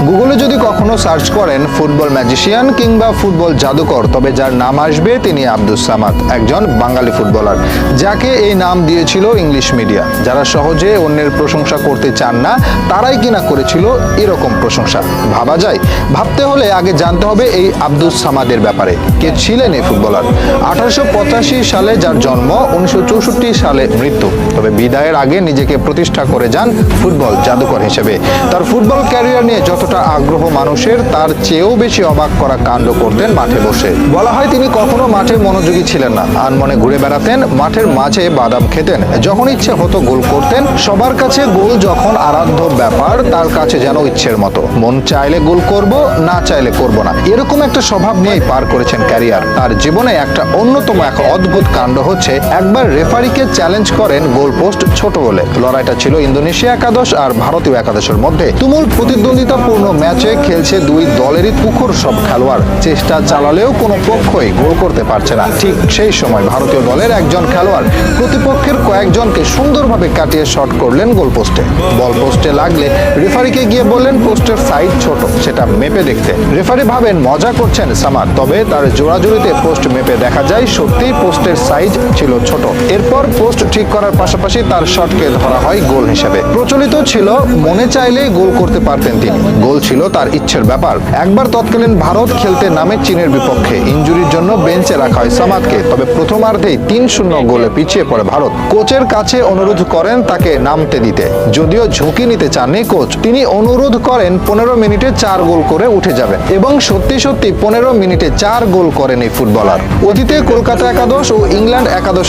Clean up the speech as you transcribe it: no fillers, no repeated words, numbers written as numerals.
গুগলে যদি কখনো সার্চ করেন ফুটবল ম্যাজিশিয়ান কিংবা ফুটবল জাদুকর, তবে যার নাম আসবে তিনি আব্দুস সামাদ, একজন বাঙালি ফুটবলার যাকে এই নাম দিয়েছিল ইংলিশ মিডিয়া। যারা সহজে অন্যের প্রশংসা করতে চান না তারাই কিনা করেছিল এরকম প্রশংসা। ভাবা যায়? ভাবতে হলে আগে জানতে হবে এই আব্দুস সামাদের ব্যাপারে। কে ছিলেন এই ফুটবলার? 1885 সালে যার জন্ম, 1964 সালে মৃত্যু। তবে বিদায়ের আগে নিজেকে প্রতিষ্ঠা করে যান ফুটবল জাদুকর হিসেবে। তার ফুটবল ক্যারিয়ার নিয়ে যতটা আগ্রহ মানুষের, তার চেয়েও বেশি অবাক করা কাণ্ড করতেন মাঠে বসে। বলা হয় তিনি কখনো মাঠে মনোযোগী ছিলেন না, আনমনে ঘুরে বেড়াতেন, মাঠের মাঝে বাদাম খেতেন, যখন ইচ্ছে হতো গোল করতেন। সবার কাছে গোল যখন আরাধ্য ব্যাপার, তার কাছে যেন ইচ্ছের মতো, মন চাইলে গোল করব, না চাইলে করব না, এরকম একটা স্বভাব নিয়েই পার করেছেন ক্যারিয়ার। তার জীবনে একটা অন্যতম এক অদ্ভুত কাণ্ড হচ্ছে, একবার রেফারিকে চ্যালেঞ্জ করেন গোল পোস্ট ছোট বলে। লড়াইটা ছিল ইন্দোনেশিয়া একাদশ আর ভারতীয় একাদশের মধ্যে। তুমুল প্রতিদ্বন্দ্বিতাপূর্ণ ম্যাচে খেলছে দুই দলেরই তুখোড় সব খেলোয়াড়। চেষ্টা চালালেও কোনো পক্ষই গোল করতে পারছে না। ঠিক সেই সময় ভারতীয় দলের একজন খেলোয়াড় প্রতিপক্ষের কয়েকজনকে সুন্দরভাবে কাটিয়ে শট করলেন গোল পোস্টে। বল পোস্টে লাগলে রেফারিকে গিয়ে বললেন পোস্টের সাইজ ছোট, সেটা মেপে দেখতে। রেফারি ভাবেন মজা করছেন সামাদ, তবে তার জোড়াজুড়িতে পোস্ট মেপে দেখা যায় সত্যিই পোস্টের সাইজ ছিল ছোট। এরপর পোস্ট ঠিক করার পাশাপাশি তার শটকে ধরা হয় গোল হিসেবে। প্রচলিত ছিল মনে চাইলেই গোল করতে পারতেন তিনি, গোল ছিল তার ইচ্ছের ব্যাপার। একবার তৎকালীন ভারত খেলতে নামে চীনের বিপক্ষে, ইনজুরির জন্য বেঞ্চে রাখা হয় সামাদকে। তবে প্রথমার্ধেই 3-0 গোলে পিছিয়ে পড়ে ভারত। কোচের কাছে অনুরোধ করেন তাকে নামতে দিতে, যদিও ঝুঁকি নিতে চাননি কোচ। তিনি অনুরোধ করেন 15 মিনিটে 4 গোল করে উঠে যাবেন, এবং সত্যি 15 মিনিটে 4 গোল করেন এই ফুটবলার। অতীতে কলকাতা একাদশ ও ইংল্যান্ড একাদশ